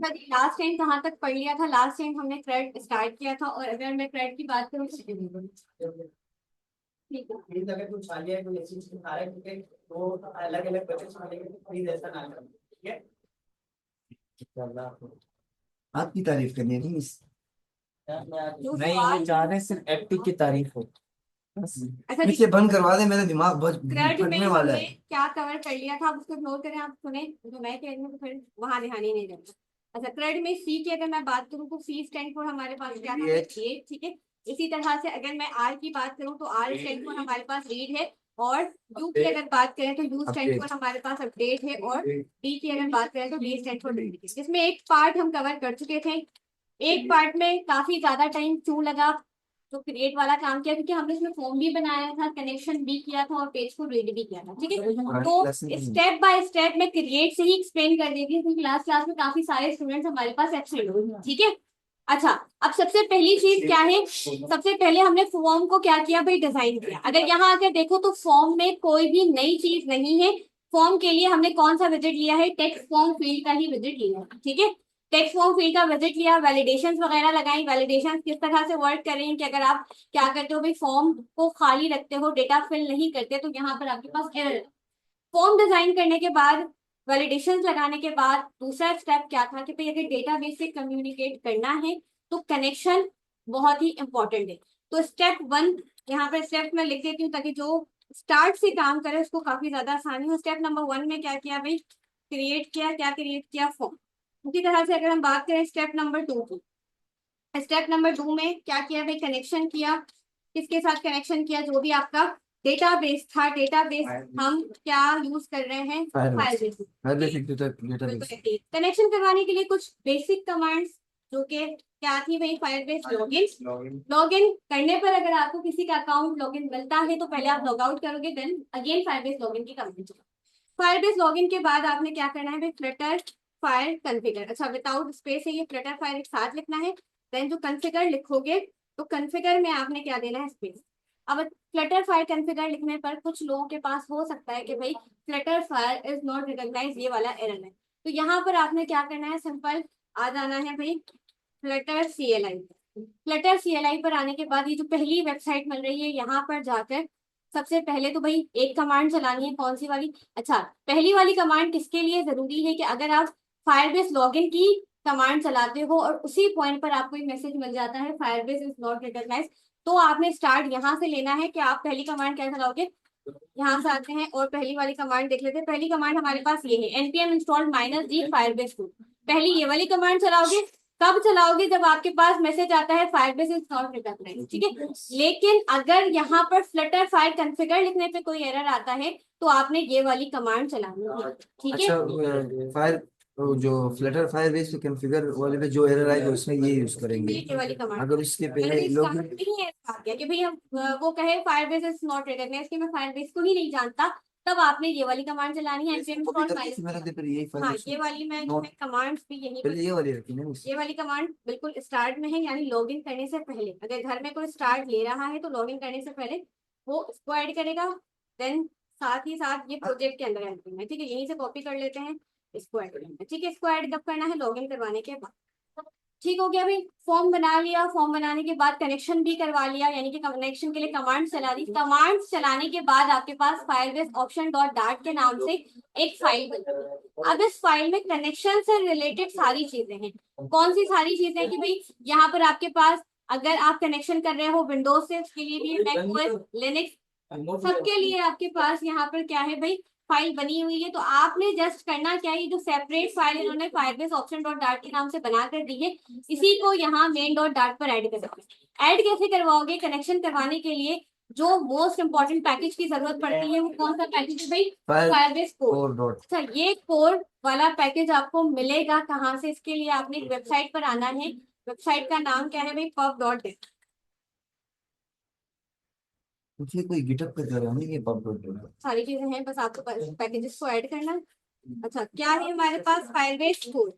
Last time कहाँ तक पढ़ लिया था? लास्ट टाइम हमने थ्रेड स्टार्ट किया था, और अगर मैं थ्रेड की बात करूँ ठीक है। प्लीज अगर कुछ आ जाए कोई ऐसी चीज आ रहा है क्योंकि वो अलग अलग बच्चे मिलेंगे तो प्लीज ऐसा ना करें, ठीक है। आपकी तारीफ करनी है नहीं जो नहीं, सवाल ये चाह रहे हैं सिर्फ एक्टिंग की तारीफ हो बस। अच्छा इसे बंद करवा दे, मेरा दिमाग बहुत थ्रेड में फटने वाला हमने है। क्या कवर कर लिया था, आप उसको इग्नोर करें। आप सुने जो मैं कह रही हूँ, तो फिर वहां ध्यान ही नहीं देना। अच्छा, थ्रेड में सी की अगर मैं बात करूँ तो सी स्टैंड फॉर हमारे पास क्या था? Create। क्रिएट, ठीक है। इसी तरह से अगर मैं आर की बात करूँ तो आर स्टैंड फॉर हमारे पास रीड है, और यू की अगर बात करें तो यू स्टैंड फॉर हमारे पास अपडेट है, और डी की अगर बात करें तो डी स्टैंड फॉर डुप्लीकेट। जिसमें एक पार्ट हम कवर कर चुके थे। एक पार्ट में काफी ज्यादा टाइम क्यों लगा? तो क्रिएट वाला काम किया क्योंकि हमने इसमें फॉर्म भी बनाया था, कनेक्शन भी किया था, और पेज को रीड भी किया था, ठीक है। तो स्टेप बाय स्टेप मैं क्रिएट से ही एक्सप्लेन कर देती हूँ, क्योंकि लास्ट क्लास में काफी सारे स्टूडेंट्स हमारे पास एब्सेंट हुए, ठीक है। अच्छा, अब सबसे पहली चीज क्या है? सबसे पहले हमने फॉर्म को क्या किया भाई? डिजाइन किया। अगर यहाँ आकर देखो तो फॉर्म में कोई भी नई चीज नहीं है। फॉर्म के लिए हमने कौन सा विजिट लिया है? टेक्स्ट फॉर्म फील्ड का ही विजिट लिया है, ठीक है। टेक्स्ट फॉर्म फील्ड का विजिट लिया, वैलिडेशंस वगैरह लगाई। वैलिडेशंस किस तरह से वर्क कर रहे हैं कि अगर आप क्या करते हो भाई, फॉर्म को खाली रखते हो, डेटा फिल नहीं करते, तो यहाँ पर आपके पास एरर। फॉर्म डिजाइन करने के बाद, वैलिडेशंस लगाने के बाद, दूसरा स्टेप क्या था कि भाई अगर डेटाबेस से कम्युनिकेट करना है तो कनेक्शन बहुत ही इंपॉर्टेंट है। तो स्टेप वन यहाँ पर स्टेप में लिख देती हूँ ताकि जो स्टार्ट से काम करे उसको काफी ज्यादा आसानी हो। स्टेप नंबर वन में क्या किया भाई? क्रिएट किया। क्या क्रिएट किया? फॉर्म। उसी तरह से अगर हम बात करें स्टेप नंबर टू की, स्टेप नंबर टू में क्या किया भाई? कनेक्शन किया। किसके साथ कनेक्शन किया? जो भी आपका डेटाबेस था। डेटाबेस हम क्या यूज कर रहे हैं? फायरबेस। कनेक्शन करवाने के लिए कुछ बेसिक कमांड्स, जो कि क्या थी भाई? Firebase login. लॉगिन करने पर अगर आपको किसी का अकाउंट लॉगिन मिलता है तो पहले आप लॉग आउट करोगे, देन अगेन फायरबेस लॉगिन की कमांड। फायरबेस लॉगिन के बाद आपने क्या करना है भाई? Flutter fire configure. अच्छा, विदाउट स्पेस है ये, फ्लटर फायर एक साथ लिखना है। देन जो कॉन्फ़िगर लिखोगे तो कॉन्फ़िगर में आपने क्या देना है? स्पेस। अब फ्लटर फायर कॉन्फ़िगर लिखने पर कुछ लोगों के पास हो सकता है कि भाई Flutter fire is not recognise, ये वाला एरर है। तो यहाँ पर आपने क्या करना है? सिंपल आ जाना है भाई फ्लटर CLI। फ्लटर CLI पर आने के बाद ये जो पहली वेबसाइट मिल रही है, यहाँ पर जाकर सबसे पहले तो भाई एक कमांड चलानी है। कौन सी वाली? अच्छा, पहली वाली कमांड किसके लिए जरूरी है कि अगर आप फायरबेस लॉगिन की कमांड चलाते हो और उसी पॉइंट पर आपको एक मैसेज मिल जाता है फायरबेस इज नॉट रिकॉग्नाइज, तो आपने स्टार्ट यहाँ से लेना है कि आप पहली कमांड क्या चलाओगे। यहाँ से आते हैं और पहली वाली कमांड देख लेते हैं। पहली कमांड हमारे पास ये है, npm install -g firebase tool। पहली ये वाली कमांड चलाओगे। कब चलाओगे? जब आपके पास मैसेज आता है फायरबेस इज नॉट रिकॉग्नाइज्ड, ठीक है। लेकिन अगर यहाँ पर फ्लटर फायर कॉन्फ़िगर लिखने पे कोई एरर आता है तो आपने ये वाली कमांड चलानी है, ठीक है। अच्छा, फायर जो फ्लटर फायर बेस पे कॉन्फ़िगर वाले पे जो एरर आएगा उसमें ये यूज करेंगे। ये वाली कमांड अगर उसके मैंने पहले लोग स्टार्ट नहीं है आ गया कि भाई हम वो कहे फायरबेस इज नॉट रिकॉग्नाइज्ड कि मैं फायरबेस को ही नहीं जानता, तब आपने ये वाली कमांड चलानी है। हाँ, ये वाली मैं कमांड्स भी यही पहले ये वाली रखी ना। ये वाली कमांड बिल्कुल स्टार्ट में है, यानी लॉगिन करने से पहले। अगर घर में कोई स्टार्ट ले रहा है तो लॉगिन करने से पहले वो इसको ऐड करेगा। देन साथ ही साथ ये प्रोजेक्ट के अंदर ऐड करना है, ठीक है। यहीं से कॉपी कर लेते हैं, इसको ऐड करना है, ठीक है। इसको ऐड कब करना है? लॉगिन करवाने के बाद। ठीक हो गया भाई। फॉर्म बना लिया, फॉर्म बनाने के बाद कनेक्शन भी करवा लिया, यानी कि कनेक्शन के लिए कमांड चला दी। कमांड चलाने के बाद आपके पास फायरबेस ऑप्शन डॉट डार्ट के नाम से एक फाइल बनी। अब इस फाइल में कनेक्शन से रिलेटेड सारी चीजें हैं। कौन सी सारी चीजें कि भाई यहाँ पर आपके पास अगर आप कनेक्शन कर रहे हो विंडोज से, उसके लिए भी मैक ओएस लिनक्स सबके लिए आपके पास यहाँ पर क्या है भाई? फाइल बनी हुई है। तो आपने जस्ट करना क्या है, ये जो सेपरेट फाइल इन्होंने फायरबेस ऑप्शन डॉट डार्ट के नाम से बना कर दी है, इसी को यहाँ मेन डॉट डार्ट पर ऐड करवाओगे। ऐड कैसे करवाओगे? कनेक्शन करवाने के लिए जो मोस्ट इंपॉर्टेंट पैकेज की जरूरत पड़ती है वो कौन सा पैकेज है भाई? Firebase core. अच्छा, ये कोर वाला पैकेज आपको मिलेगा कहाँ से? इसके लिए आपने एक वेबसाइट पर आना है। वेबसाइट का नाम क्या है भाई? pub.dev। मुझे कोई गिटअप पे कर रहा है सारी चीजें हैं, बस आपको पैकेजेस को ऐड करना है। अच्छा, क्या है हमारे पास? Firebase core.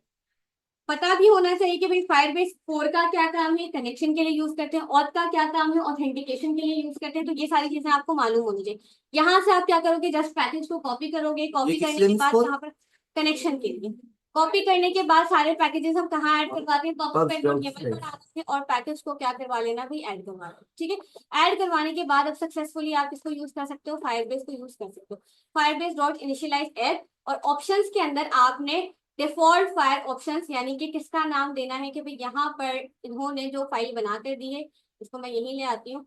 पता भी होना चाहिए कि भाई फायरबेस कोर का क्या काम है, कनेक्शन के लिए यूज करते हैं, ऑथ का क्या काम है, ऑथेंटिकेशन के लिए यूज करते हैं। तो ये सारी चीजें आपको मालूम होनी चाहिए। यहाँ से आप क्या करोगे? जस्ट पैकेज को कॉपी करोगे। कॉपी करने के बाद यहाँ पर कनेक्शन के लिए कॉपी करने के बाद सारे पैकेजेस हम कहाँ ऐड करवाते हैं, Pub पे Pub टेबल पर आते हैं और पैकेज को क्या करवा लेना भी ऐड करवा लेना, ठीक है। ऐड करवाने के बाद अब सक्सेसफुली आप इसको यूज कर सकते हो, फायरबेस को यूज कर सकते हो। फायरबेस डॉट इनिशियलाइज ऐप, और ऑप्शंस के अंदर आपने डिफॉल्ट फायर ऑप्शंस यानी कि किसका नाम देना है कि भाई यहाँ पर इन्होंने जो फाइल बनाकर दी है, इसको मैं यहीं ले आती हूँ।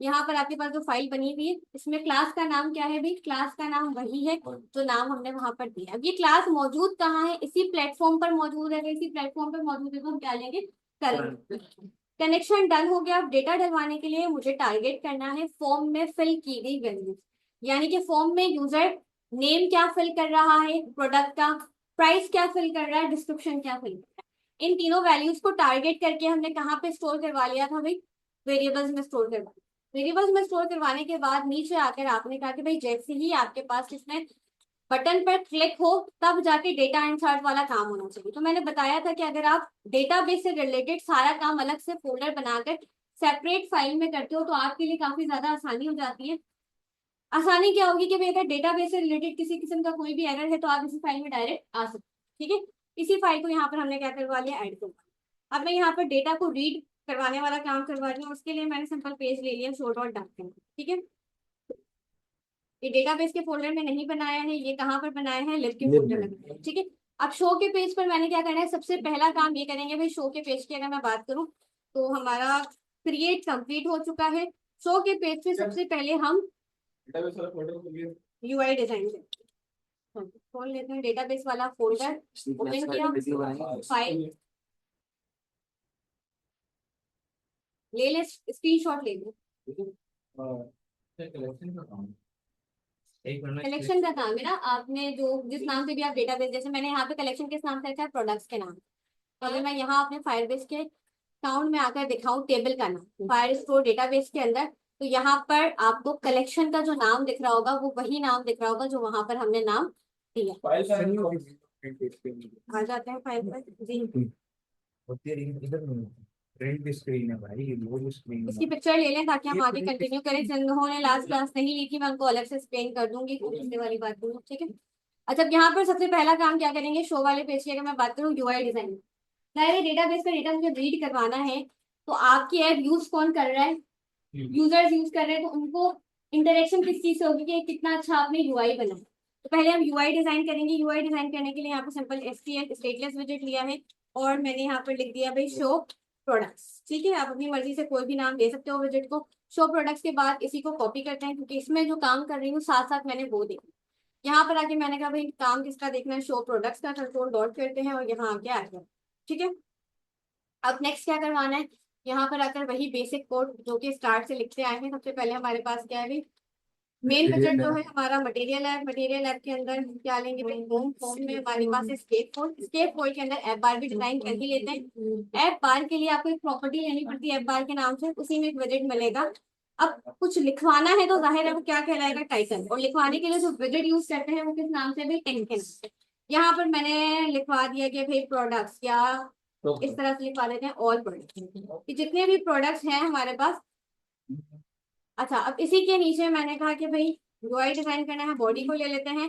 यहाँ पर आपके पास जो फाइल बनी हुई है इसमें क्लास का नाम क्या है भाई, क्लास का नाम वही है जो नाम हमने वहां पर दिया। अब ये क्लास मौजूद कहाँ है, इसी प्लेटफॉर्म पर मौजूद है, इसी प्लेटफॉर्म पर मौजूद है तो हम क्या लेंगे, करंट। कनेक्शन डन हो गया। अब डेटा डलवाने के लिए मुझे टारगेट करना है फॉर्म में फिल की गई वैल्यू, यानी कि फॉर्म में यूजर नेम क्या फिल कर रहा है, प्रोडक्ट का प्राइस क्या फिल कर रहा है, डिस्क्रिप्शन क्या फिल कर रहा है। इन तीनों वैल्यूज को टारगेट करके हमने कहाँ पे स्टोर करवा लिया था भाई, वेरिएबल्स में स्टोर करवा। वेरिएबल्स में स्टोर करवाने के बाद नीचे आकर आपने कहा कि भाई जैसे ही आपके पास इसमें बटन पर क्लिक हो तब जाके डेटा इंसर्ट वाला काम होना चाहिए। तो मैंने बताया था कि अगर आप डेटाबेस से रिलेटेड सारा काम अलग से फोल्डर बनाकर सेपरेट फाइल में करते हो तो आपके लिए काफी ज्यादा आसानी हो जाती है। आसानी क्या होगी कि भाई अगर डेटाबेस से रिलेटेड किसी किस्म का कोई भी एरर है तो आप इसी फाइल में डायरेक्ट आ सकते हैं, ठीक है। इसी फाइल को यहाँ पर हमने क्या करवा लिया, ऐड करवा। अब मैं यहाँ पर डेटा को रीड करवाने वाला काम करवा रही हूँ, उसके लिए मैंने सिंपल पेज ले लिया शो डॉट डॉक्यूमेंट, ठीक है। ये डेटाबेस के फोल्डर में नहीं बनाया है, ये कहाँ पर बनाया है, लिब के फोल्डर में बनाया है, ठीक है। अब शो के पेज पर मैंने क्या करना है, सबसे पहला काम ये करेंगे भाई, शो के पेज की अगर मैं बात करूँ तो हमारा क्रिएट कंप्लीट हो चुका है। शो के पेज से सबसे पहले हम यूआई डिजाइन खोल लेते हैं, डेटाबेस वाला फोल्डर ओपन किया, फाइल ले स्क्रीनशॉट ले लो। कलेक्शन का काम है ना, आपने जो जिस नाम से भी आप डेटाबेस, जैसे मैंने यहाँ पे कलेक्शन किस नाम से रखा है, प्रोडक्ट्स के नाम। तो अगर मैं यहाँ अपने फायरबेस के काउंट में आकर दिखाऊं टेबल का नाम फायर स्टोर डेटाबेस के अंदर, तो यहाँ पर आपको कलेक्शन का जो नाम दिख रहा होगा वो वही नाम दिख रहा होगा जो वहां पर हमने नाम दिया। आ जाते हैं फाइल पर जी, प्रिंट स्क्रीन है भाई, लोड स्क्रीन इसकी पिक्चर ले लें ताकि हम आगे कंटिन्यू करें। जिन्होंने लास्ट क्लास नहीं ली थी मैं उनको अलग से एक्सप्लेन कर दूंगी, पूछने वाली बात दूंगी, ठीक है। अच्छा, अब यहाँ पर सबसे पहला काम क्या करेंगे, शो वाले पेज की अगर मैं बात करूँ, यूआई डिजाइन। पहले डेटाबेस का डेटा मुझे रीड करवाना है तो आपकी ऐप यूज कौन कर रहा है, यूजर्स यूज कर रहे हैं, तो उनको इंटरेक्शन किस चीज से होगी कि कितना अच्छा आपने यूआई बनाया। तो पहले हम यूआई डिजाइन करेंगे। यूआई डिजाइन करने के लिए यहाँ पे सिंपल एसटीएल स्टेटलेस विजेट लिया है और मैंने यहाँ पर लिख दिया भाई शो प्रोडक्ट्स, ठीक है। आप अपनी मर्जी से कोई भी नाम दे सकते हो विजेट को। शो प्रोडक्ट्स के बाद इसी को कॉपी करते हैं क्योंकि इसमें जो काम कर रही हूँ साथ साथ मैंने वो देखा। यहाँ पर आके मैंने कहा भाई काम किसका देखना है, शो प्रोडक्ट्स का, कंट्रोल डॉट करते हैं और यहाँ आके आ गया, ठीक है। अब नेक्स्ट क्या करवाना है, यहाँ पर आकर वही बेसिक कोड जो कि स्टार्ट से लिखते आए हैं। सबसे पहले हमारे पास क्या है, मेन बजट जो है हमारा मटेरियल है। मटेरियल ऐप के अंदर क्या लेंगे भाई, होम में हमारे पास है स्केप फोल्ड। स्केप फोल्ड के अंदर ऐप बार भी डिजाइन कर ही लेते हैं। ऐप बार के लिए आपको एक प्रॉपर्टी लेनी पड़ती है ऐप बार के नाम से, उसी में एक विजेट मिलेगा। अब कुछ लिखवाना है तो जाहिर है वो क्या कहलाएगा, टाइटल। और लिखवाने के लिए जो विजेट यूज करते हैं वो किस नाम से भाई, टेन के नाम से। यहाँ पर मैंने लिखवा दिया कि भाई प्रोडक्ट्स, या इस तरह से लिखवा देते हैं ऑल प्रोडक्ट्स, जितने भी प्रोडक्ट्स हैं हमारे पास। अच्छा, अब इसी के नीचे मैंने कहा कि भाई यूआई डिजाइन करना है, बॉडी को ले लेते हैं।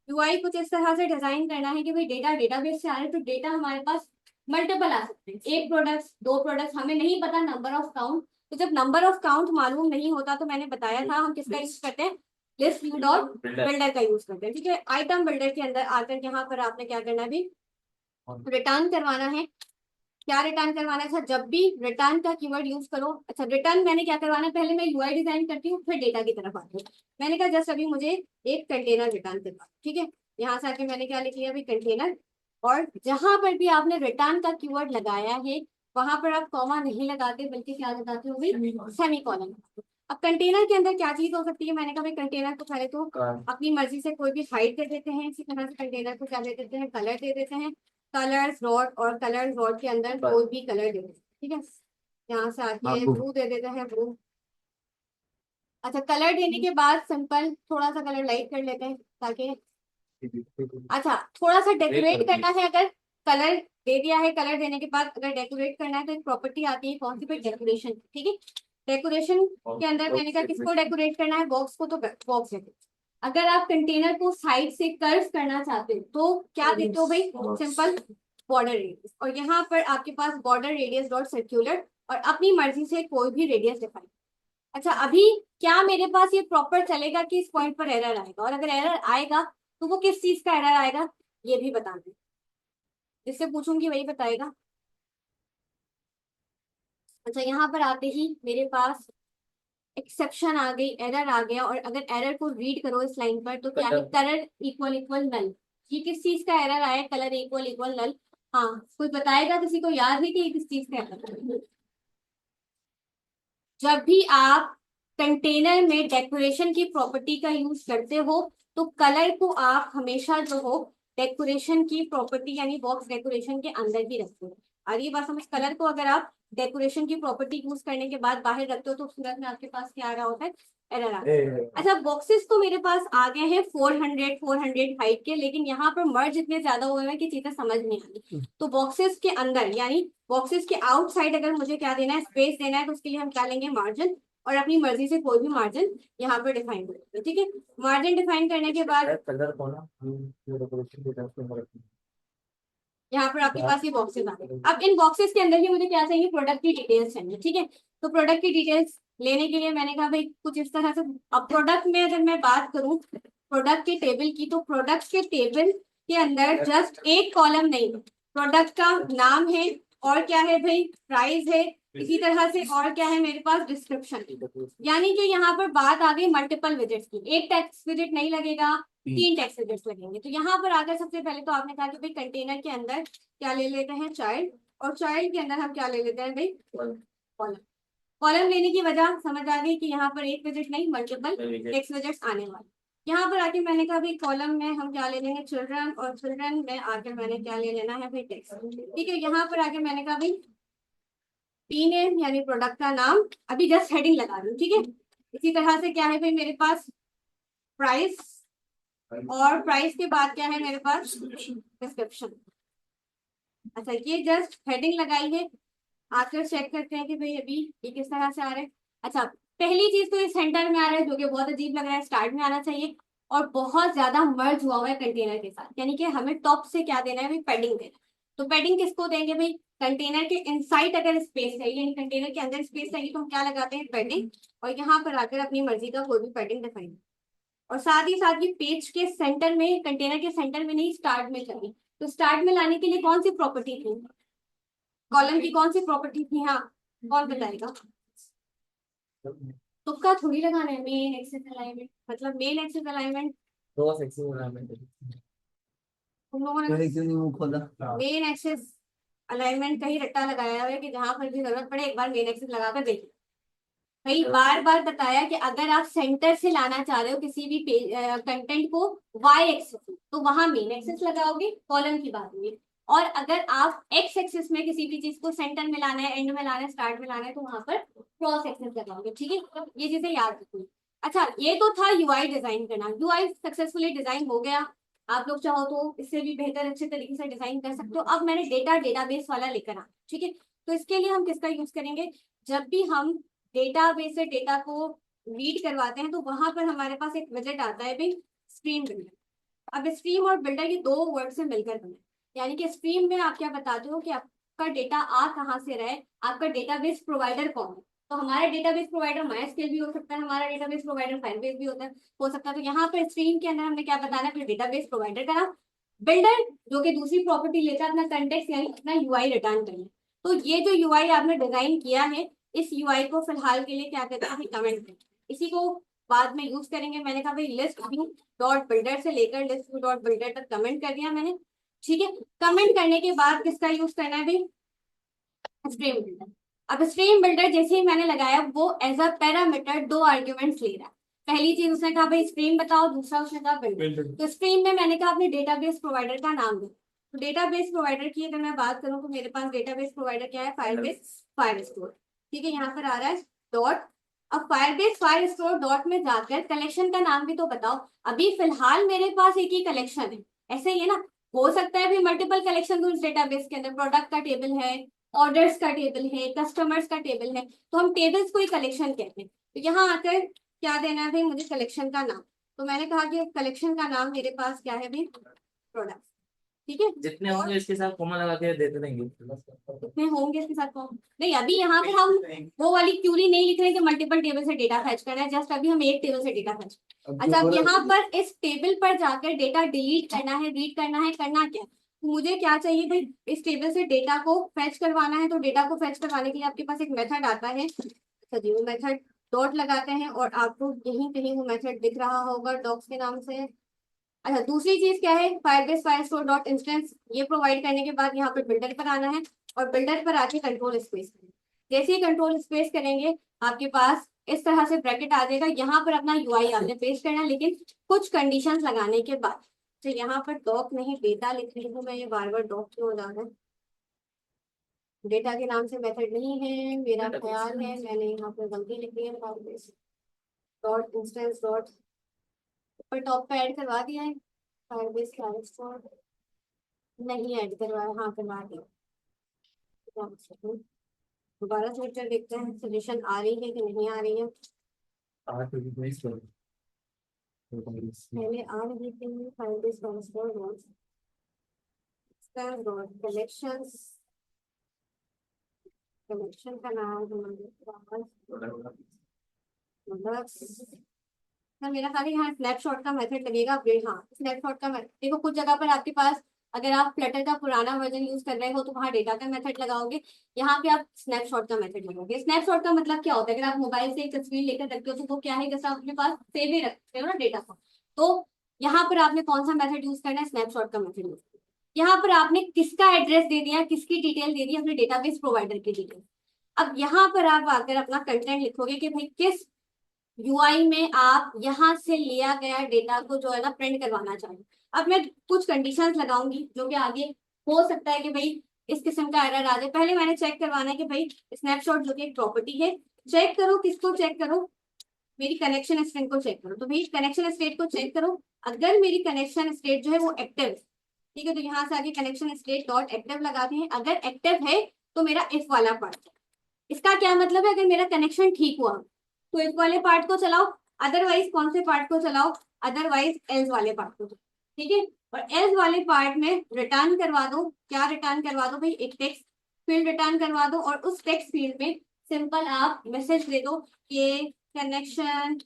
यूआई कुछ इस तरह से डिजाइन करना है कि भाई डेटा डेटाबेस से आ रहा है तो डेटा हमारे पास मल्टीपल आ सकते हैं, एक प्रोडक्ट, दो प्रोडक्ट, हमें नहीं पता नंबर ऑफ काउंट। तो जब नंबर ऑफ काउंट मालूम नहीं होता तो मैंने बताया था हम किसका यूज करते हैं, लिस्ट व्यू डॉट बिल्डर का यूज करते हैं, ठीक है। आइटम बिल्डर के अंदर आकर यहाँ पर आपने क्या करना है, रिटर्न करवाना है। क्या रिटर्न करवाना है, अच्छा जब भी रिटर्न का कीवर्ड यूज करो। अच्छा, रिटर्न मैंने क्या करवाना है, पहले मैं यूआई डिजाइन करती हूँ फिर डेटा की तरफ आती हूँ। मैंने कहा जस्ट अभी मुझे एक कंटेनर रिटर्न करवा, ठीक है। यहाँ से आके मैंने क्या लिख लिया अभी, कंटेनर। और जहां पर भी आपने रिटर्न का कीवर्ड लगाया है वहां पर आप कॉमा नहीं लगाते बल्कि क्या लगाते हो, सेमीकोलन। अब कंटेनर के अंदर क्या चीज हो सकती है, मैंने कहा भाई कंटेनर को पहले तो अपनी मर्जी से कोई भी हाइट दे देते हैं, इसी तरह से कंटेनर को क्या दे देते हैं, कलर दे देते हैं। कलर्स रॉड, और कलर रॉड के अंदर कोई भी कलर दे देते हैं, ठीक है। यहाँ से आके ब्लू दे देते हैं, ब्लू। अच्छा, कलर देने के बाद सिंपल थोड़ा सा कलर लाइट कर लेते हैं ताकि, अच्छा थोड़ा सा डेकोरेट करना है। अगर कलर दे दिया है, कलर देने के बाद अगर डेकोरेट करना है तो एक प्रॉपर्टी आती है कौन सी पे, डेकोरेशन, ठीक है। डेकोरेशन के अंदर मैंने कहा किसको डेकोरेट करना है, बॉक्स को, तो बॉक्स है। अगर आप कंटेनर को साइड से कर्व करना चाहते हो तो क्या देते हो भाई, सिंपल बॉर्डर रेडियस। और यहाँ पर आपके पास बॉर्डर रेडियस डॉट सर्क्यूलर, और अपनी मर्जी से कोई भी रेडियस डिफाइन। अच्छा, अभी क्या मेरे पास ये प्रॉपर चलेगा कि इस पॉइंट पर एरर आएगा, और अगर एरर आएगा तो वो किस चीज का एरर आएगा ये भी बता दें, जिससे पूछूंगी वही बताएगा। अच्छा, यहाँ पर आते ही मेरे पास एक्सेप्शन आ गई, एरर आ गया, और अगर एरर को रीड करो इस लाइन पर तो क्या है, कलर इक्वल इक्वल नल। ये किस चीज का एरर आया, कलर इक्वल इक्वल नल। हाँ, कोई बताएगा, किसी को याद है कि ये किस चीज का एरर? जब भी आप कंटेनर में डेकोरेशन की प्रॉपर्टी का यूज करते हो तो कलर को आप हमेशा जो हो डेकोरेशन की प्रॉपर्टी यानी बॉक्स डेकोरेशन के अंदर ही रखते हो। और ये बात समझ, कलर को अगर आप डेकोरेशन की प्रॉपर्टी यूज करने के बाद बाहर रखते हो तो सूरत में आपके पास क्या आ रहा होता है, एरर आ रहा है। अच्छा, बॉक्सेस तो मेरे पास आ गए हैं 400 हाइट के, लेकिन यहाँ पर मर्ज इतने ज्यादा हुए हैं कि चीजें समझ नहीं आ रही। तो बॉक्सेस के अंदर यानी बॉक्सेस के आउटसाइड अगर मुझे क्या देना है, स्पेस देना है, तो उसके लिए हम क्या लेंगे, मार्जिन। और अपनी मर्जी से कोई भी मार्जिन यहाँ पर डिफाइन करेंगे, ठीक है। मार्जिन डिफाइन करने के बाद कलर को ना हम डेकोरेशन के हिसाब से रखते हैं। यहाँ पर आपके पास ये बॉक्सेस आ गए। अब इन बॉक्सेस के अंदर ही मुझे क्या चाहिए, प्रोडक्ट की डिटेल्स चाहिए, ठीक है। तो प्रोडक्ट की डिटेल्स लेने के लिए मैंने कहा भाई कुछ इस तरह से। अब प्रोडक्ट में अगर मैं बात करूं प्रोडक्ट के टेबल की, तो प्रोडक्ट के टेबल के अंदर जस्ट एक कॉलम नहीं, प्रोडक्ट का नाम है, और क्या है भाई, प्राइस है, इसी तरह से और क्या है मेरे पास, डिस्क्रिप्शन। यानी कि यहाँ पर बात आ गई मल्टीपल विजिट्स की, एक टेक्स्ट विजिट नहीं लगेगा, 3 टेक्स्ट विजिट्स लगेंगे। तो यहाँ पर आकर सबसे पहले तो आपने कहा कि भाई कंटेनर के अंदर क्या ले लेते हैं, चाइल्ड, और चाइल्ड के अंदर हम क्या ले लेते हैं भाई, कॉलम। कॉलम लेने की वजह समझ आ गई कि यहाँ पर एक विजिट नहीं मल्टीपल टेक्स्ट विजिट्स आने वाले। यहाँ पर आके मैंने कहा भाई कॉलम में हम क्या ले लेंगे, चिल्ड्रन, और चिल्ड्रन में आकर मैंने क्या ले लेना है भाई, टेक्स्ट, ठीक है। यहाँ पर आके मैंने कहा भाई पी नेम यानी प्रोडक्ट का नाम, अभी जस्ट हेडिंग लगा दूं, ठीक है। इसी तरह से क्या है भाई मेरे पास, प्राइस, और प्राइस के बाद क्या है मेरे पास, डिस्क्रिप्शन। अच्छा, ये जस्ट हेडिंग लगाई है, आकर चेक करते हैं कि भाई अभी ये किस तरह से आ रहा है। अच्छा, पहली चीज तो ये सेंटर में आ रहा है जो कि बहुत अजीब लग रहा है, स्टार्ट में आना चाहिए, और बहुत ज्यादा मर्ज हुआ है कंटेनर के साथ, यानी कि हमें टॉप से क्या देना है भाई, पैडिंग देना है। तो पैडिंग किसको देंगे भाई, कंटेनर के इनसाइड अगर स्पेस है यानी कंटेनर के अंदर स्पेस चाहिए तो हम क्या लगाते हैं, पैडिंग। और यहाँ पर आकर अपनी मर्जी का कोई भी पैडिंग दिखाएंगे। और साथ ही साथ ये पेज के सेंटर में, कंटेनर के सेंटर में नहीं, स्टार्ट में चाहिए। तो स्टार्ट में लाने के लिए कौन सी प्रॉपर्टी थी, कॉलम की कौन सी प्रॉपर्टी थी, हाँ कौन बताएगा। तुक्का थोड़ी लगाना है, मेन एक्सेस अलाइनमेंट, मतलब main axis alignment cross axis alignment तुम लोगों ने मैंने क्यों नहीं मुंह खोला? मेन एक्सेस अलाइनमेंट का ही रट्टा लगाया हुआ है कि जहां पर भी जरूरत पड़े एक बार मेन एक्सेस लगाकर देखिए। भाई बार बार बताया कि अगर आप सेंटर से लाना चाह रहे हो किसी भी कंटेंट को वाई एक्सेस तो वहां मेन एक्सेस लगाओगे, कॉलम की बात हुई। और अगर आप एक्स एक्सेस में किसी भी चीज को सेंटर में लाना है, एंड में लाना है, स्टार्ट में लाना है, तो वहां पर क्रॉस एक्सेस लगाओगे, ठीक है। ये चीजें याद रखिए। अच्छा, ये तो था यूआई डिजाइन करना, यूआई सक्सेसफुली डिजाइन हो गया। आप लोग चाहो तो इससे भी बेहतर अच्छे तरीके से डिजाइन कर सकते हो। अब मैंने डेटाबेस वाला लेकर आना, ठीक है। तो इसके लिए हम किसका यूज करेंगे, जब भी हम डेटाबेस से डेटा को रीड करवाते हैं तो वहां पर हमारे पास एक विजेट आता है भाई, स्ट्रीम बिल्डर। अब स्ट्रीम और बिल्डर ये दो वर्ड से मिलकर बने, यानी कि स्ट्रीम में आप क्या बताते हो कि आपका डेटा आ कहाँ से रहे, आपका डेटाबेस प्रोवाइडर कौन है। तो हमारा डेटाबेस प्रोवाइडर माइस्क्यूएल भी हो सकता है, हमारा डेटाबेस प्रोवाइडर फायरबेस भी हो सकता है। तो यहाँ पर स्ट्रीम के अंदर हमने क्या बताना है, डेटाबेस प्रोवाइडर का नाम, बिल्डर जो कि दूसरी प्रॉपर्टी लेता है अपना कंटेक्स्ट यानी अपना यूआई रिटर्न करना। तो ये जो यूआई आपने डिजाइन किया है, इस यूआई को फिलहाल के लिए क्या करते हैं, कमेंट करें, इसी को बाद में यूज करेंगे। मैंने कहा भाई लिस्ट व्यू डॉट बिल्डर से लेकर लिस्ट व्यू डॉट बिल्डर तक कमेंट कर दिया मैंने, ठीक है। कमेंट करने के बाद किसका यूज करना है भाई, स्ट्रीम बिल्डर। अब स्ट्रीम बिल्डर जैसे ही मैंने लगाया वो एज अ पैरामीटर 2 आर्ग्यूमेंट्स ले रहा है। पहली चीज उसने कहा भाई स्ट्रीम बताओ, दूसरा उसने कहा बिल्डर। तो स्ट्रीम में मैंने कहा अपने डेटाबेस प्रोवाइडर का नाम दो। तो डेटाबेस प्रोवाइडर की अगर मैं बात करूं तो मेरे पास डेटाबेस प्रोवाइडर क्या है, फायरबेस फायर स्टोर, ठीक है। यहाँ पर आ रहा है डॉट। अब फायरबेस फायर स्टोर डॉट में जाकर कलेक्शन का नाम भी तो बताओ। अभी फिलहाल मेरे पास एक ही कलेक्शन है, ऐसे ही है ना, हो सकता है भी मल्टीपल कलेक्शन दूं इस डेटाबेस के अंदर, प्रोडक्ट का टेबल है, ऑर्डर्स का टेबल है, कस्टमर्स का टेबल है, तो हम टेबल्स को ही कलेक्शन कहते हैं। तो यहाँ आकर क्या देना है भाई मुझे, कलेक्शन का नाम। तो मैंने कहा कि कलेक्शन का नाम मेरे पास क्या है भाई, प्रोडक्ट। ठीक है, जितने होंगे इसके साथ कॉमा लगा के देते रहेंगे। कितने होंगे इसके साथ कौन, नहीं अभी यहाँ पे हम वो वाली क्यूरी नहीं लिख रहे कि मल्टीपल टेबल से डेटा फैच करना है, जस्ट अभी हम एक टेबल से डेटा फैच। अच्छा, अब यहाँ पर इस टेबल पर जाकर डेटा डिलीट करना है, रीड करना है, करना क्या है? तो मुझे क्या चाहिए भाई, इस टेबल से डेटा को फैच करवाना है, तो डेटा को फैच करवाने के लिए आपके पास एक मेथड आता है। अच्छा जी, वो मेथड डॉट लगाते हैं और आपको यहीं कहीं वो मेथड दिख रहा होगा डॉक्स के नाम से। अच्छा, दूसरी चीज क्या है, Firebase fire store dot instance, ये प्रोवाइड करने के बाद यहाँ पे बिल्डर पर आना है और बिल्डर पर आके कंट्रोल स्पेस करें। जैसे ही कंट्रोल स्पेस करेंगे आपके पास इस तरह से ब्रैकेट आ जाएगा, यहाँ पर अपना यूआई आपने पेस्ट करना है, लेकिन कुछ कंडीशंस लगाने के बाद। तो यहाँ पर डॉक नहीं डेटा लिख रही हूँ मैं, ये बार बार डॉक क्यों हो जा रहा है, डेटा के नाम से मेथड नहीं है, मेरा ख्याल है मैंने यहाँ पर गलती लिखी है, फायरबेस डॉट इंस्टेंस डॉट पर टॉप पे ऐड करवा दिया है, फायरबेस फायर स्टोर नहीं ऐड करवाया, हाँ करवा दिया। दोबारा सोच कर देखते हैं सजेशन आ रही है कि नहीं आ रही है। पहले आ रही थी फाइंडिंग ट्रांसफर कलेक्शंस, कलेक्शन का नाम सर मेरा खाली यहाँ स्नैपशॉट का मेथड लगेगा अपडेट। हाँ, स्नैपशॉट का मेथड देखो, कुछ जगह पर आपके पास अगर आप फ्लटर का पुराना वर्जन यूज कर रहे हो तो वहाँ डेटा का मेथड लगाओगे, यहाँ पे आप स्नैपशॉट का मेथड लगाओगे। स्नैपशॉट का मतलब क्या होता है, अगर आप मोबाइल से एक तस्वीर लेकर रखते हो तो वो क्या है, जैसे आप अपने पास सेव ही रखते हो ना डेटा को, तो यहाँ पर आपने कौन सा मेथड यूज करना है, स्नैपशॉट का मेथड यूज करना है। यहाँ पर आपने किसका एड्रेस दे दिया, किसकी डिटेल दे दी, अपने डेटाबेस प्रोवाइडर की डिटेल। अब यहाँ पर आप आकर अपना कंटेंट लिखोगे कि भाई किस यूआई में आप यहाँ से लिया गया डेटा को जो है ना प्रिंट करवाना चाहिए। अब मैं कुछ कंडीशंस लगाऊंगी जो कि आगे हो सकता है कि भाई इस किस्म का एरर आ जाए। पहले मैंने चेक करवाना है कि भाई स्नैपशॉट जो कि एक प्रॉपर्टी है, चेक करो किसको चेक करो, मेरी कनेक्शन स्टेट को चेक करो। तो भाई कनेक्शन स्टेट को चेक करो, अगर मेरी कनेक्शन स्टेट जो है वो एक्टिव है, ठीक है, तो यहाँ से आगे कनेक्शन स्टेट डॉट एक्टिव लगाते हैं। अगर एक्टिव है तो मेरा इफ वाला पार्ट, इसका क्या मतलब है, अगर मेरा कनेक्शन ठीक हुआ तो इफ वाले पार्ट को चलाओ, अदरवाइज कौन से पार्ट को चलाओ, अदरवाइज एल्स वाले पार्ट को, ठीक है। और एल्स वाले पार्ट में रिटर्न करवा दो, क्या रिटर्न करवा दो भाई, एक टेक्स्ट फील्ड रिटर्न करवा दो और उस टेक्स्ट फील्ड में सिंपल आप मैसेज दे दो कि कनेक्शन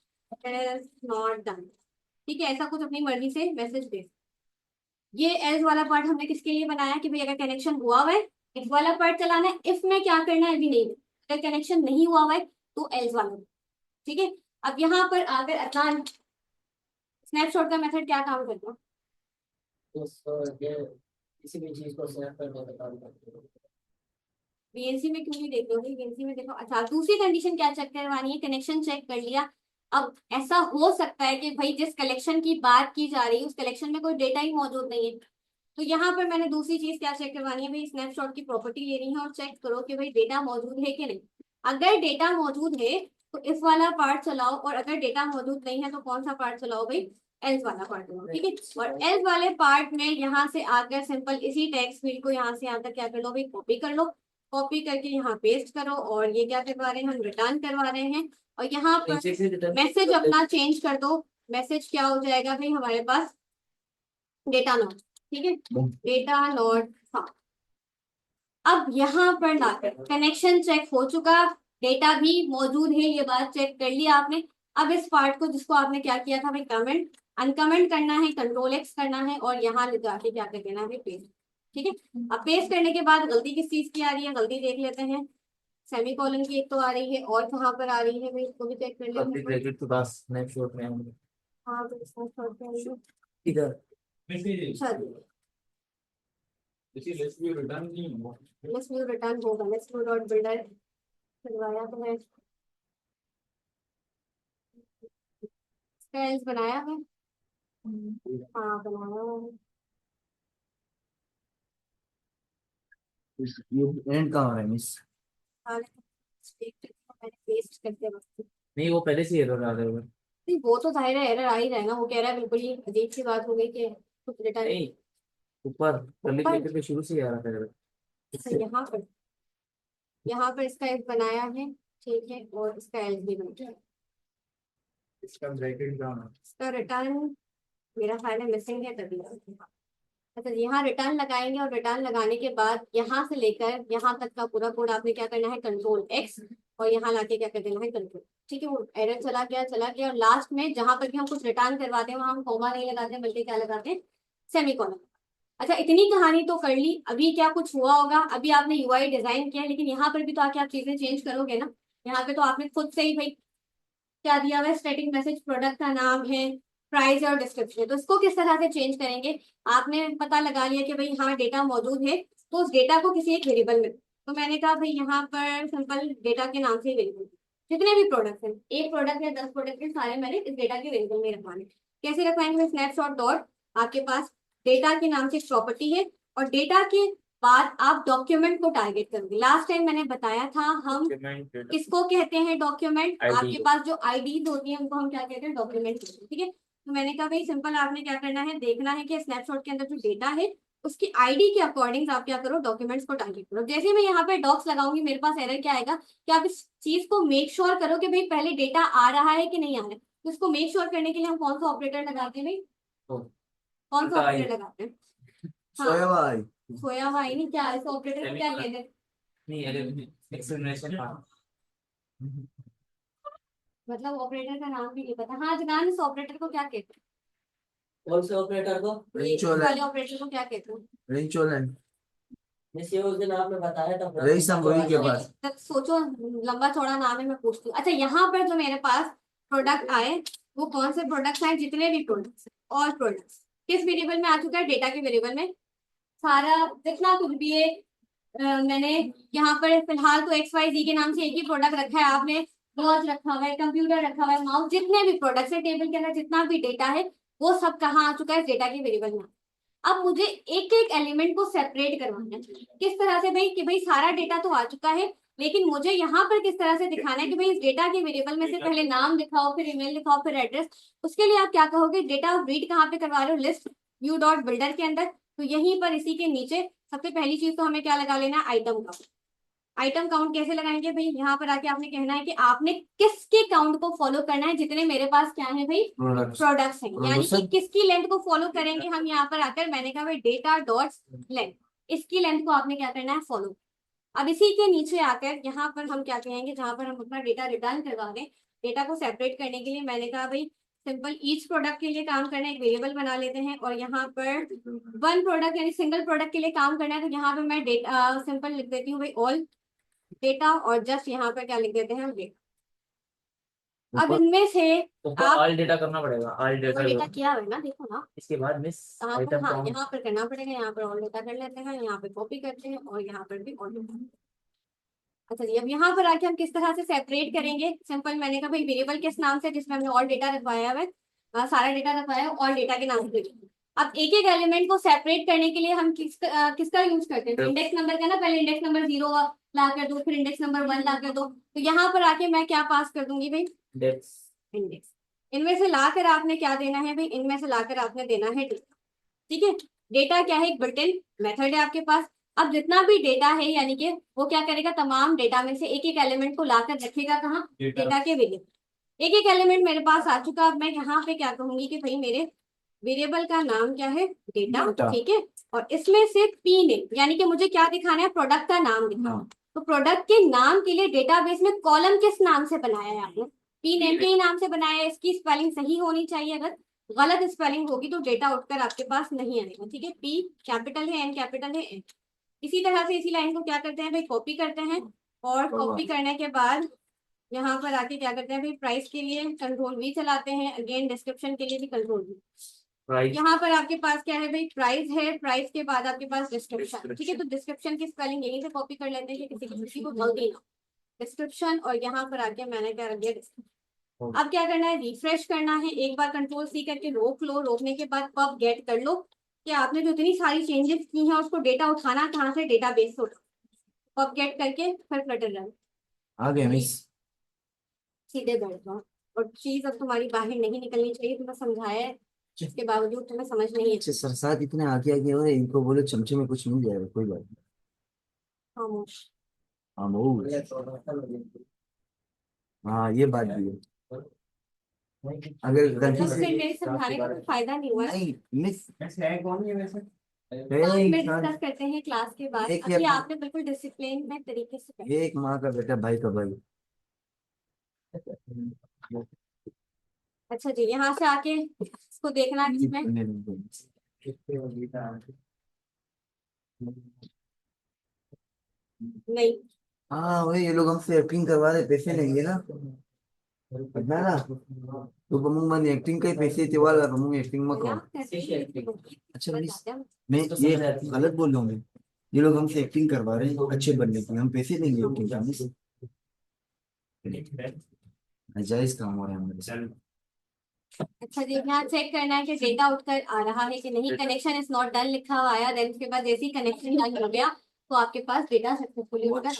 इज नॉट डन, ठीक है, ऐसा कुछ अपनी मर्जी से मैसेज दे। ये एल्स वाला पार्ट हमने किसके लिए बनाया कि भाई अगर कनेक्शन हुआ हुआ है इफ वाला पार्ट चलाना है, इफ में क्या करना है अभी नहीं, अगर कनेक्शन नहीं हुआ हुआ है तो एल्स वाला, ठीक है। अब यहाँ पर आकर अचान स्नैपशॉट का मेथड क्या काम करता है, किसी भी चीज को स्नैप करने का काम करते हैं। बीएनसी में क्यों नहीं देख रहे हो, बीएनसी में देखो। अच्छा, दूसरी कंडीशन क्या चेक करवानी है, कनेक्शन चेक कर लिया। अब ऐसा हो सकता है कि भाई जिस कलेक्शन की बात की जा रही है उस कलेक्शन में कोई डेटा ही मौजूद नहीं है, तो यहाँ पर मैंने दूसरी चीज क्या चेक करवानी है भाई, स्नैपशॉट की प्रॉपर्टी लेनी है और चेक करो कि भाई डेटा मौजूद है कि नहीं। अगर डेटा मौजूद है तो इफ वाला पार्ट चलाओ और अगर डेटा मौजूद नहीं है तो कौन सा पार्ट चलाओ भाई, एल्स वाला पार्ट चलाओ, ठीक है। और एल्स वाले पार्ट में यहाँ से आकर सिंपल इसी टेक्स्ट फील्ड को यहाँ से आकर क्या कर लो भाई, कॉपी कर लो, कॉपी करके यहाँ पेस्ट करो और ये क्या करवा रहे हैं, हम रिटर्न करवा रहे हैं। और यहाँ पर मैसेज अपना चेंज कर दो, मैसेज क्या हो जाएगा भाई हमारे पास, डेटा नॉट, ठीक है, डेटा नॉट। हाँ, अब यहाँ पर लाकर कनेक्शन चेक हो चुका, डेटा भी मौजूद है, ये बात चेक कर लिया आपने। अब इस पार्ट को जिसको आपने क्या किया था भाई, कमेंट अनकमेंट करना है, कंट्रोल एक्स करना है और यहाँ लगा के क्या कर देना है, पेस्ट, ठीक है। अब पेस्ट करने के बाद गलती किस चीज की आ रही है, गलती देख लेते हैं, सेमीकोलन की एक तो आ रही है और कहाँ पर आ रही है भाई, इसको भी चेक कर लेते हैं। ब्रैकेट के पास स्नैपशॉट में हम हाँ, तो इसको छोड़ के आइए। इधर चलिए, लेट्स व्यू रिटर्न होगा, लेट्स व्यू डॉट बिल्डर करवाया तो है, स्टाइल्स बनाया है, हाँ बनाया है। ये एंड कहाँ हो रहा है मिस? मैंने पेस्ट करते वक्त, नहीं, वो पहले से एरर आ रहा है। नहीं वो तो जाहिर है एरर आ ही रहेगा, वो कह रहा है बिल्कुल ही अजीब सी बात हो गई कि कुछ रिटर्न नहीं, ऊपर कर्ली ऊपर। ब्रैकेट पे शुरू से ही आ रहा था error। यहाँ पर इसका एक बनाया है, ठीक है, और इसका एल्स भी बनाया है। इसका ब्रैकेट कहाँ है? इसका रिटर्न मेरा ख्याल है मिसिंग है तभी। अच्छा, यहाँ रिटर्न लगाएंगे और रिटर्न लगाने के बाद यहाँ से लेकर यहाँ तक का पूरा कोड आपने क्या करना है, कंट्रोल एक्स, और यहाँ लाके क्या कर देना है, कंट्रोल। ठीक है, वो एरर चला गया और लास्ट में जहां पर भी हम कुछ रिटर्न करवाते हैं वहां हम कॉमा नहीं लगाते हैं, बल्कि क्या लगाते हैं, सेमीकोलन। अच्छा, इतनी कहानी तो कर ली। अभी क्या कुछ हुआ होगा, अभी आपने यूआई डिजाइन किया है, लेकिन यहाँ पर भी तो आके आप चीजें चेंज करोगे ना। यहाँ पे तो आपने खुद से ही भाई क्या दिया हुआ है, स्टैटिक मैसेज, प्रोडक्ट का नाम है, प्राइस और डिस्क्रिप्शन है, तो इसको किस तरह से चेंज करेंगे। आपने पता लगा लिया कि भाई हाँ डेटा मौजूद है, तो उस डेटा को किसी एक वेरिएबल में, तो मैंने कहा भाई यहाँ पर सिंपल डेटा के नाम से वेरिएबल, जितने भी प्रोडक्ट हैं, एक प्रोडक्ट या 10 प्रोडक्ट है, सारे मैंने इस डेटा के वेरिएबल में रखवाने। कैसे रखवाएंगे, स्नैपशॉट डॉट, आपके पास डेटा के नाम से प्रॉपर्टी है, और डेटा के बाद आप डॉक्यूमेंट को टारगेट करोगे। लास्ट टाइम मैंने बताया था हम किसको कहते हैं डॉक्यूमेंट, ID आपके पास जो आईडीज होती है उनको हम क्या कहते हैं, डॉक्यूमेंट कहते हैं। ठीक है, तो मैंने कहा भाई सिंपल आपने क्या करना है, देखना है कि स्नैपशॉट के अंदर जो डेटा है उसकी आईडी के अकॉर्डिंग आप क्या करो, डॉक्यूमेंट्स को टारगेट करो। जैसे मैं यहाँ पे डॉक्स लगाऊंगी, मेरे पास एरर क्या आएगा कि आप इस चीज को मेक श्योर करो कि भाई पहले डेटा आ रहा है कि नहीं आ रहा है। तो इसको मेक श्योर करने के लिए हम कौन सा ऑपरेटर लगाते हैं भाई, कौन सा ऑपरेटर लगाते हैं, सोया भाई। सोया हुआ ही नहीं, क्या इस ऑपरेटर को क्या कहते हैं, नहीं अरे एक्सप्लेनेशन मतलब ऑपरेटर का नाम भी नहीं पता। हाँ जनान, इस ऑपरेटर को क्या कहते हैं, कौन से ऑपरेटर को? ये इस वाले ऑपरेटर को क्या कहते हैं। रिंचोलन। जैसे उस दिन आपने बताया था रईस संभवी के पास। तब सोचो, लंबा चौड़ा नाम है, मैं पूछती हूँ। अच्छा, यहाँ पर जो मेरे पास प्रोडक्ट आए वो कौन से प्रोडक्ट्स आए, जितने भी प्रोडक्ट्स, और प्रोडक्ट्स किस वेरिएबल में आ चुका है, डेटा के वेरिएबल में। सारा जितना कुछ भी है मैंने यहाँ पर फिलहाल तो XYZ के नाम से एक ही प्रोडक्ट रखा है, आपने वॉच रखा हुआ है, कंप्यूटर रखा हुआ है, माउस, जितने भी प्रोडक्ट्स है टेबल के अंदर जितना भी डेटा है वो सब कहाँ आ चुका है, डेटा के वेरिएबल में। अब मुझे एक एक एलिमेंट को सेपरेट करवाना है। किस तरह से भाई, कि भाई सारा डेटा तो आ चुका है, लेकिन मुझे यहाँ पर किस तरह से दिखाना है कि भाई इस डेटा के वेरिएबल में से पहले नाम लिखाओ, फिर ईमेल लिखाओ, फिर एड्रेस। उसके लिए आप क्या कहोगे, डेटा ऑफ रीड कहाँ पे करवा रहे हो, लिस्ट व्यू डॉट बिल्डर के अंदर। तो यहीं पर इसी के नीचे सबसे पहली चीज तो हमें क्या लगा लेना है, आइटम काउंट। आइटम काउंट कैसे लगाएंगे भाई, यहाँ पर आके आपने कहना है कि आपने किसके काउंट को फॉलो करना है, जितने मेरे पास क्या है भाई, प्रोडक्ट्स हैं, यानी कि किसकी लेंथ को फॉलो करेंगे हम यहाँ पर आकर। मैंने कहा भाई डेटा डॉट लेंथ, इसकी लेंथ को आपने क्या करना है, फॉलो। अब इसी के नीचे आकर यहाँ पर हम क्या कहेंगे, जहां पर हम अपना डेटा रिटर्न करवा रहे हैं, डेटा को सेपरेट करने के लिए मैंने कहा भाई सिंपल ईच प्रोडक्ट के लिए काम करना है, एक वेरिएबल बना लेते हैं, और यहाँ पर वन प्रोडक्ट यानी सिंगल प्रोडक्ट के लिए काम करना है, तो यहाँ पे मैं डेटा सिंपल लिख देती हूँ भाई ऑल डेटा, और जस्ट यहाँ पर क्या लिख देते हैं हम, डेटा। अब इनमें से ऊपर आप ऑल डेटा करना पड़ेगा, ऑल डेटा डेटा किया है ना, देखो ना इसके बाद मिस कहाँ पर, आइटम हाँ काउंट। यहाँ पर करना पड़ेगा, यहाँ पर ऑल डेटा कर लेते हैं, यहाँ पे कॉपी करते हैं, और यहाँ पर भी ऑल डेटा। अच्छा जी, अब यहाँ पर आके हम किस तरह से सेपरेट करेंगे, सिंपल मैंने कहा भाई वेरिएबल किस नाम से, जिसमें हमने ऑल डेटा रखवाया है, सारा डेटा रखवाया है, ऑल डेटा के नाम से। अब एक एक एलिमेंट को सेपरेट करने के लिए हम किसका यूज करते हैं, इंडेक्स नंबर का ना, पहले इंडेक्स नंबर 0 ला कर दो, फिर इंडेक्स नंबर 1 ला कर दो। तो यहाँ पर आके मैं क्या पास कर दूंगी भाई, इंडेक्स। इनमें से लाकर आपने क्या देना है भाई, इनमें से लाकर आपने देना है डेटा। ठीक है, डेटा क्या है, एक बिल्ट इन मेथड है आपके पास। अब जितना भी डेटा है, यानी कि वो क्या करेगा, तमाम डेटा में से एक एक एलिमेंट को लाकर रखेगा कहाँ, डेटा के वेरिएबल। एक एक एलिमेंट मेरे पास आ चुका। अब मैं यहाँ पे क्या कहूंगी कि भाई मेरे वेरिएबल का नाम क्या है, डेटा। ठीक है, और इसमें से पी नेम, यानी कि मुझे क्या दिखाना है, प्रोडक्ट का नाम दिखाना। तो प्रोडक्ट के नाम के लिए डेटाबेस में कॉलम किस नाम से बनाया है आपने, पी नेम के ही नाम से बनाया है। इसकी स्पेलिंग सही होनी चाहिए, अगर गलत स्पेलिंग होगी तो डेटा उठकर आपके पास नहीं आएगा। ठीक है, पी कैपिटल है, एन कैपिटल है, एन। इसी तरह से इसी लाइन को क्या करते हैं भाई, कॉपी करते हैं, और कॉपी करने के बाद यहाँ पर आके क्या करते हैं भाई, प्राइस के लिए कंट्रोल वी चलाते हैं, अगेन डिस्क्रिप्शन के लिए भी कंट्रोल वी। यहाँ पर आपके पास क्या है भाई, प्राइस है, प्राइस के बाद आपके पास डिस्क्रिप्शन। ठीक है, तो डिस्क्रिप्शन की स्पेलिंग यहीं से कॉपी कर लेते हैं कि किसी को गलती ना, डिस्क्रिप्शन, और यहाँ पर आके मैंने क्या रख दिया, डिस्क्रिप्शन। अब क्या करना है, रिफ्रेश करना है, एक बार कंट्रोल सी करके रोक लो, रोकने के बाद पब गेट कर लो कि आपने जो इतनी सारी चेंजेस की हैं उसको डेटा उठाना कहाँ से, डेटाबेस से उठा। पब गेट करके फिर फ्लटर रन, आ गया मिस। सीधे बैठ जाओ। और चीज अब तुम्हारी बाहर नहीं निकलनी चाहिए, तुम्हें समझाया है, इसके बावजूद तुम्हें समझ नहीं है। अच्छे सरसाद इतने आगे आगे हो रहे हैं, इनको बोलो चमचे में कुछ मिल जाएगा, कोई बात नहीं। खामोश। हाँ ये बात भी है। अगर तो गलती फिर से मेरे समझाने का कोई फायदा नहीं हुआ। नहीं मिस वैसे है कौन है वैसे? बाद में एक डिस्कस करते हैं क्लास के बाद। एक अभी या- आपने बिल्कुल डिसिप्लिन में तरीके से कर। एक माँ का बेटा भाई का भाई। अच्छा जी, यहाँ से आके इसको देखना है इसमें। नहीं, हाँ वही ये लोग हमसे एक्टिंग करवा रहे पैसे लेंगे ना पता है ना तो बमूंग मन एक्टिंग के पैसे तेवाल बमूंग एक्टिंग में कौन मजाक करते हैं, अच्छा बस मिस आते हैं। मैं ये गलत बोल रहा हूँ मैं ये लोग हमसे एक्टिंग करवा रहे हैं अच्छे बनने की हम पैसे देंगे एक्टिंग का मिस नाजायज काम हो रहा है हमारे साथ अच्छा जी, यहाँ चेक करना है कि डेटा उठकर आ रहा है कि नहीं। कनेक्शन इज नॉट डन लिखा हुआ आया, देन उसके बाद जैसे ही कनेक्शन डन हो गया तो आपके पास डेटा सक्सेसफुली होगा।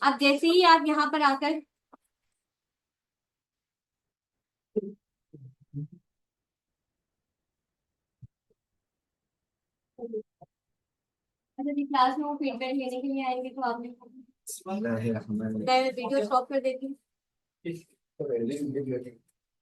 अब जैसे ही आप यहाँ पर आकर अच्छा जी, क्लास में वो फीडबैक लेने के लिए आएंगे तो आपने, मैं वीडियो स्टॉप कर देती हूँ।